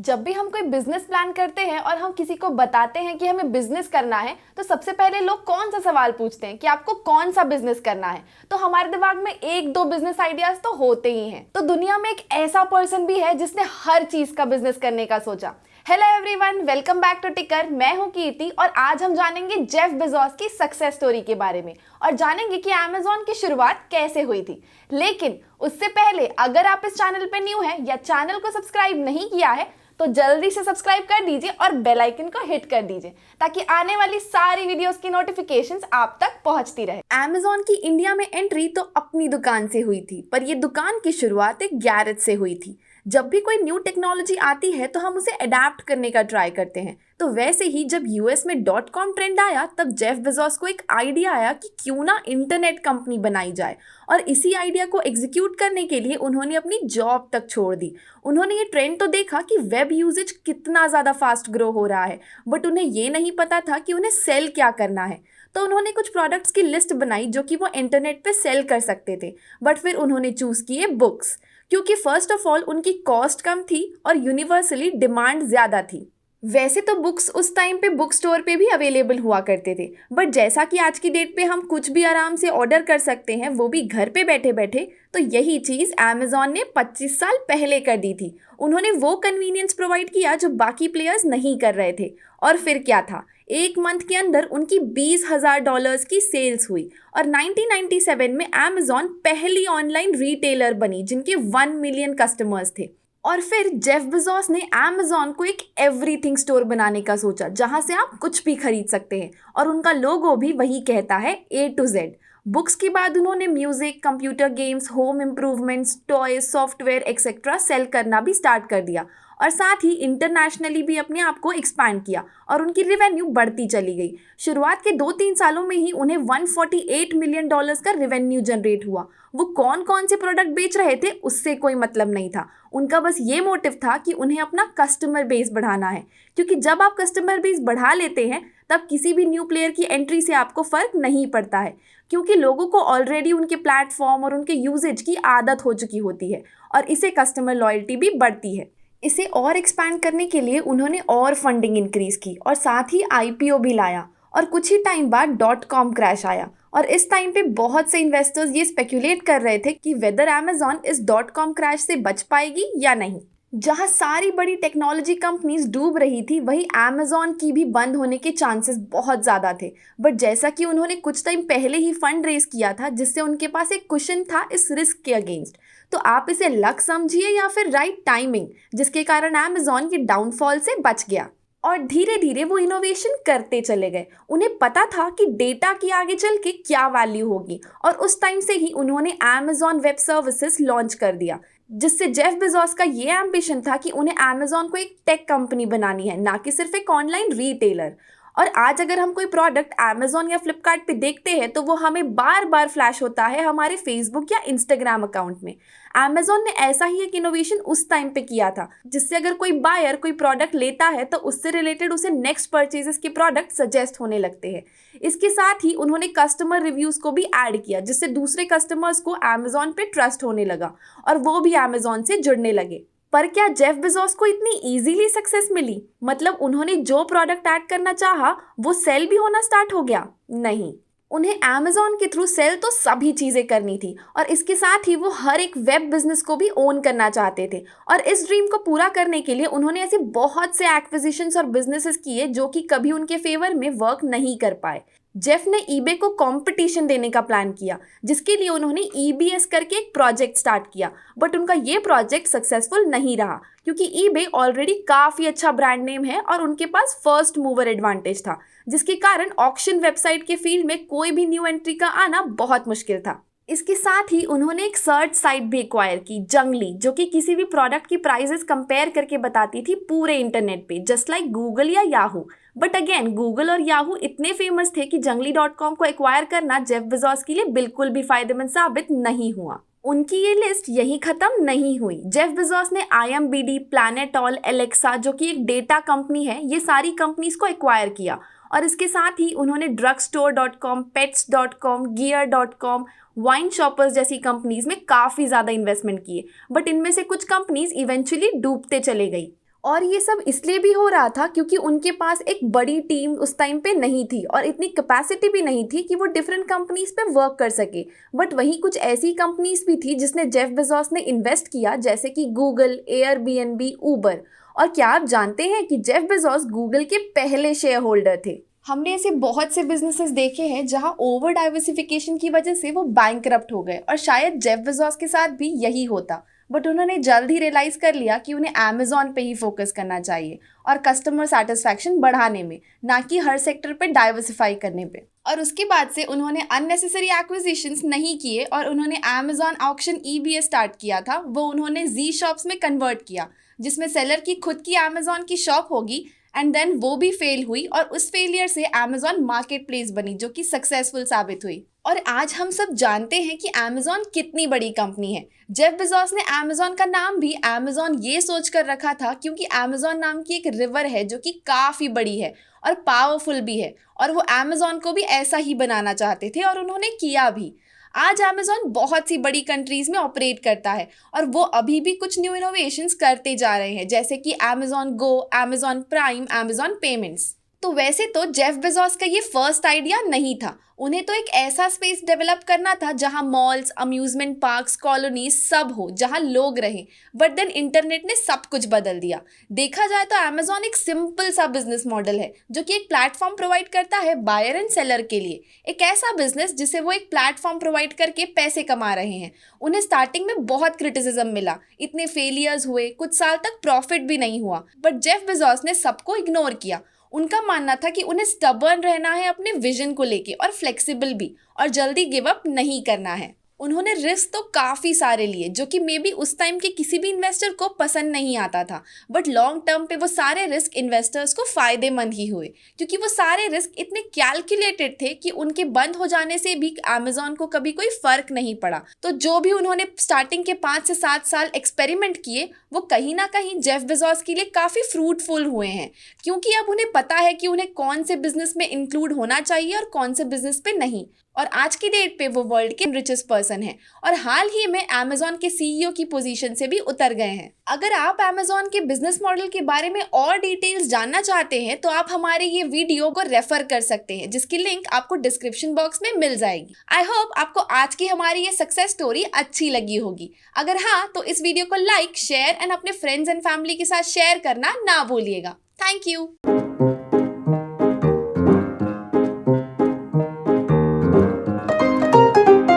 जब भी हम कोई बिजनेस प्लान करते हैं और हम किसी को बताते हैं कि हमें बिजनेस करना है तो सबसे पहले लोग कौन सा सवाल पूछते हैं कि आपको कौन सा बिजनेस करना है। तो हमारे दिमाग में एक दो बिजनेस आइडियाज तो होते ही हैं। तो दुनिया में एक ऐसा पर्सन भी है जिसने हर चीज का बिजनेस करने का सोचा। Hello everyone, welcome back to Ticker. मैं हूं कीर्ति और आज हम जानेंगे जेफ बेजोस की सक्सेस स्टोरी के बारे में और जानेंगे कि अमेज़न की शुरुआत कैसे हुई थी। लेकिन उससे पहले अगर आप इस चैनल पे न्यू हैं या चैनल को सब्सक्राइब नहीं किया है तो जल्दी से सब्सक्राइब कर दीजिए और बेल आइकन को हिट कर दीजिए ताकि आने वाली सारी वीडियोस की नोटिफिकेशंस आप तक पहुंचती रहे। अमेज़न की इंडिया में एंट्री तो अपनी दुकान से हुई थी, पर ये दुकान की शुरुआत एक गैरेज से हुई थी। जब भी कोई न्यू टेक्नोलॉजी आती है तो हम उसे अडेप्ट करने का ट्राई करते हैं। तो वैसे ही जब यूएस में .com ट्रेंड आया तब जेफ बेजोस को एक आइडिया आया कि क्यों ना इंटरनेट कंपनी बनाई जाए, और इसी आइडिया को एग्जीक्यूट करने के लिए उन्होंने अपनी जॉब तक छोड़ दी। उन्होंने ये ट्रेंड तो देखा कि वेब यूजेज कितना ज़्यादा फास्ट ग्रो हो रहा है, बट उन्हें ये नहीं पता था कि उन्हें सेल क्या करना है। तो उन्होंने कुछ प्रोडक्ट्स की लिस्ट बनाई जो कि वो इंटरनेट पे सेल कर सकते थे, बट फिर उन्होंने चूज़ किए बुक्स, क्योंकि फर्स्ट ऑफ ऑल उनकी कॉस्ट कम थी और यूनिवर्सली डिमांड ज़्यादा थी। वैसे तो बुक्स उस टाइम पे बुक स्टोर पे भी अवेलेबल हुआ करते थे, बट जैसा कि आज की डेट पे हम कुछ भी आराम से ऑर्डर कर सकते हैं, वो भी घर पे बैठे बैठे, तो यही चीज़ अमेज़न ने 25 साल पहले कर दी थी। उन्होंने वो कन्वीनियंस प्रोवाइड किया जो बाकी प्लेयर्स नहीं कर रहे थे। और फिर क्या था, एक मंथ के अंदर उनकी $20,000 की सेल्स हुई और 1997 में अमेज़न पहली ऑनलाइन रिटेलर बनी जिनके 1 मिलियन कस्टमर्स थे। और फिर जेफ बेजोस ने अमेज़न को एक एवरीथिंग स्टोर बनाने का सोचा जहां से आप कुछ भी खरीद सकते हैं, और उनका लोगो भी वही कहता है A to Z। बुक्स के बाद उन्होंने music, computer games, home improvements, toys, software etcetera sell करना भी स्टार्ट कर दिया, और साथ ही इंटरनेशनली भी अपने आप को एक्सपैंड किया और उनकी रेवेन्यू बढ़ती चली गई। शुरुआत के 2-3 सालों में ही उन्हें $148 मिलियन का रेवेन्यू जनरेट हुआ। वो कौन कौन से प्रोडक्ट बेच रहे थे उससे कोई मतलब नहीं था, उनका बस ये मोटिव था कि उन्हें अपना कस्टमर बेस बढ़ाना है, क्योंकि जब आप कस्टमर बेस बढ़ा लेते हैं तब किसी भी न्यू प्लेयर की एंट्री से आपको फ़र्क नहीं पड़ता है, क्योंकि लोगों को ऑलरेडी उनके प्लेटफॉर्म और उनके यूजेज की आदत हो चुकी होती है और इससे कस्टमर लॉयल्टी भी बढ़ती है। इसे और एक्सपैंड करने के लिए उन्होंने और फंडिंग इंक्रीज की और साथ ही IPO भी लाया, और कुछ ही टाइम बाद .com क्रैश आया, और इस टाइम पे बहुत से इन्वेस्टर्स ये स्पेकुलेट कर रहे थे कि वेदर अमेज़न इस .com क्रैश से बच पाएगी या नहीं। जहां सारी बड़ी टेक्नोलॉजी कंपनीज डूब रही थी, वहीं अमेज़न की भी बंद होने के चांसेस बहुत ज़्यादा थे। बट जैसा कि उन्होंने कुछ टाइम पहले ही फंड रेज किया था जिससे उनके पास एक कुशन था इस रिस्क के अगेंस्ट, तो आप इसे लक समझिए या फिर राइट टाइमिंग, जिसके कारण अमेज़न के डाउनफॉल से बच गया। और धीरे धीरे वो इनोवेशन करते चले गए। उन्हें पता था कि डेटा की आगे चल के क्या वैल्यू होगी, और उस टाइम से ही उन्होंने अमेज़न वेब सर्विसेज लॉन्च कर दिया, जिससे जेफ बेजोस का ये एम्बिशन था कि उन्हें अमेज़न को एक टेक कंपनी बनानी है, ना कि सिर्फ एक ऑनलाइन रिटेलर। और आज अगर हम कोई प्रोडक्ट अमेज़न या फ्लिपकार्ट पे देखते हैं तो वो हमें बार बार फ्लैश होता है हमारे फेसबुक या इंस्टाग्राम अकाउंट में। अमेज़न ने ऐसा ही एक इनोवेशन उस टाइम पे किया था, जिससे अगर कोई बायर कोई प्रोडक्ट लेता है तो उससे रिलेटेड उसे नेक्स्ट परचेजेस के प्रोडक्ट सजेस्ट होने लगते हैं। इसके साथ ही उन्होंने कस्टमर रिव्यूज़ को भी ऐड किया, जिससे दूसरे कस्टमर्स को अमेज़न पे ट्रस्ट होने लगा और वो भी अमेज़न से जुड़ने लगे। पर क्या जेफ बेजोस को इतनी इजीली सक्सेस मिली? मतलब उन्होंने जो प्रोडक्ट ऐड करना चाहा वो सेल भी होना स्टार्ट हो गया? नहीं, उन्हें अमेज़न के थ्रू सेल तो सभी चीज़ें करनी थी, और इसके साथ ही वो हर एक वेब बिजनेस को भी ओन करना चाहते थे। और इस ड्रीम को पूरा करने के लिए उन्होंने ऐसे बहुत से एक्विजिशंस और बिजनेसेस किए जो कि कभी उनके फेवर में वर्क नहीं कर पाए। जेफ ने ईबे को कंपटीशन देने का प्लान किया, जिसके लिए उन्होंने EBS करके एक प्रोजेक्ट स्टार्ट किया, बट उनका ये प्रोजेक्ट सक्सेसफुल नहीं रहा, क्योंकि ईबे ऑलरेडी काफ़ी अच्छा ब्रांड नेम है और उनके पास फर्स्ट मूवर एडवांटेज था, जिसके कारण ऑक्शन वेबसाइट के फील्ड में कोई भी न्यू एंट्री का आना बहुत मुश्किल था। इसके साथ ही उन्होंने एक सर्च साइट भी एक्वायर की, जंगली, जो कि किसी भी प्रोडक्ट की प्राइसेस कंपेयर करके बताती थी पूरे इंटरनेट पे, जस्ट लाइक गूगल या याहू। बट अगेन गूगल और याहू इतने फेमस थे कि जंगली.com को एक्वायर करना जेफ बेजोस के लिए बिल्कुल भी फायदेमंद साबित नहीं हुआ। उनकी ये लिस्ट यही खत्म नहीं हुई। जेफ बेजोस ने IMBD, प्लैनेटॉल, एलेक्सा, जो कि एक डेटा कंपनी है, ये सारी कंपनीज को एक्वायर किया, और इसके साथ ही उन्होंने drugstore.com, pets.com, gear.com, wine shoppers जैसी कंपनीज में काफ़ी ज़्यादा इन्वेस्टमेंट किए, बट इनमें से कुछ कंपनीज इवेंचुअली डूबते चले गई। और ये सब इसलिए भी हो रहा था क्योंकि उनके पास एक बड़ी टीम उस टाइम पे नहीं थी और इतनी कैपेसिटी भी नहीं थी कि वो डिफरेंट कंपनीज पे वर्क कर सके। बट वहीं कुछ ऐसी कंपनीज भी थी जिसने जेफ बेजोस ने इन्वेस्ट किया, जैसे कि गूगल, एयरबीएनबी, उबर। और क्या आप जानते हैं कि जेफ बेजोस गूगल के पहले शेयर होल्डर थे। हमने ऐसे बहुत से बिजनेसेस देखे हैं जहां ओवर डाइवर्सिफिकेशन की वजह से वो बैंकरप्ट हो गए, और शायद जेफ बेजोस के साथ भी यही होता। बट उन्होंने जल्द ही रियलाइज कर लिया कि उन्हें अमेजोन पे ही फोकस करना चाहिए और कस्टमर सेटिस्फैक्शन बढ़ाने में, ना कि हर सेक्टर पे डाइवर्सिफाई करने पे। और उसके बाद से उन्होंने अननेसेसरी एक्विजिशंस नहीं किए और उन्होंने अमेजोन ऑक्शन ईबीए स्टार्ट किया था, वो उन्होंने जी शॉप्स में कन्वर्ट किया, जिसमें सेलर की खुद की अमेजोन की शॉप होगी। एंड देन वो भी फेल हुई और उस फेलियर से अमेजोन मार्केट प्लेस बनी, जो कि सक्सेसफुल साबित हुई। और आज हम सब जानते हैं कि अमेजोन कितनी बड़ी कंपनी है। जेफ बेजोस ने अमेजोन का नाम भी अमेजोन ये सोच कर रखा था क्योंकि अमेजोन नाम की एक रिवर है जो कि काफ़ी बड़ी है और पावरफुल भी है, और वो अमेजोन को भी ऐसा ही बनाना चाहते थे और उन्होंने किया भी। आज अमेजोन बहुत सी बड़ी कंट्रीज में ऑपरेट करता है और वो अभी भी कुछ न्यू इनोवेशंस करते जा रहे हैं, जैसे कि अमेजोन गो, अमेजोन प्राइम, अमेजोन पेमेंट्स। तो वैसे तो जेफ बेजोस का ये फर्स्ट आइडिया नहीं था। उन्हें तो एक ऐसा स्पेस डेवलप करना था जहां मॉल्स, अम्यूजमेंट पार्क्स, कॉलोनीज सब हो, जहां लोग रहें। बट देन इंटरनेट ने सब कुछ बदल दिया। देखा जाए तो अमेजोन एक सिंपल सा बिजनेस मॉडल है जो कि एक प्लेटफॉर्म प्रोवाइड करता है बायर एंड सेलर के लिए। एक ऐसा बिजनेस जिसे वो एक प्लेटफॉर्म प्रोवाइड करके पैसे कमा रहे हैं। उन्हें स्टार्टिंग में बहुत क्रिटिसिज्म मिला, इतने फेलियर्स हुए, कुछ साल तक प्रॉफिट भी नहीं हुआ। बट जेफ बेजोस ने सबको इग्नोर किया। उनका मानना था कि उन्हें स्टबर्न रहना है अपने विजन को लेके, और फ्लेक्सिबल भी, और जल्दी गिव अप नहीं करना है। उन्होंने रिस्क तो काफ़ी सारे लिए जो कि मे बी उस टाइम के किसी भी इन्वेस्टर को पसंद नहीं आता था, बट लॉन्ग टर्म पे वो सारे रिस्क इन्वेस्टर्स को फ़ायदेमंद ही हुए, क्योंकि वो सारे रिस्क इतने कैलकुलेटेड थे कि उनके बंद हो जाने से भी अमेजोन को कभी कोई फ़र्क नहीं पड़ा। तो जो भी उन्होंने स्टार्टिंग के 5 से 7 साल एक्सपेरिमेंट किए, वो कहीं ना कहीं जेफ बेजोस के लिए काफ़ी फ्रूटफुल हुए हैं, क्योंकि अब उन्हें पता है कि उन्हें कौन से बिजनेस में इंक्लूड होना चाहिए और कौन से बिजनेस पे नहीं। और आज की डेट पे वो वर्ल्ड के रिचेस्ट पर्सन हैं और हाल ही में अमेजोन के सीईओ की पोजीशन से भी उतर गए हैं। अगर आप अमेजोन के बिजनेस मॉडल के बारे में और डिटेल्स जानना चाहते हैं तो आप हमारे ये वीडियो को रेफर कर सकते हैं, जिसकी लिंक आपको डिस्क्रिप्शन बॉक्स में मिल जाएगी। आई होप आपको आज की हमारी ये सक्सेस स्टोरी अच्छी लगी होगी। अगर हाँ, तो इस वीडियो को लाइक, शेयर एंड अपने फ्रेंड्स एंड फैमिली के साथ शेयर करना ना भूलिएगा। Thank you.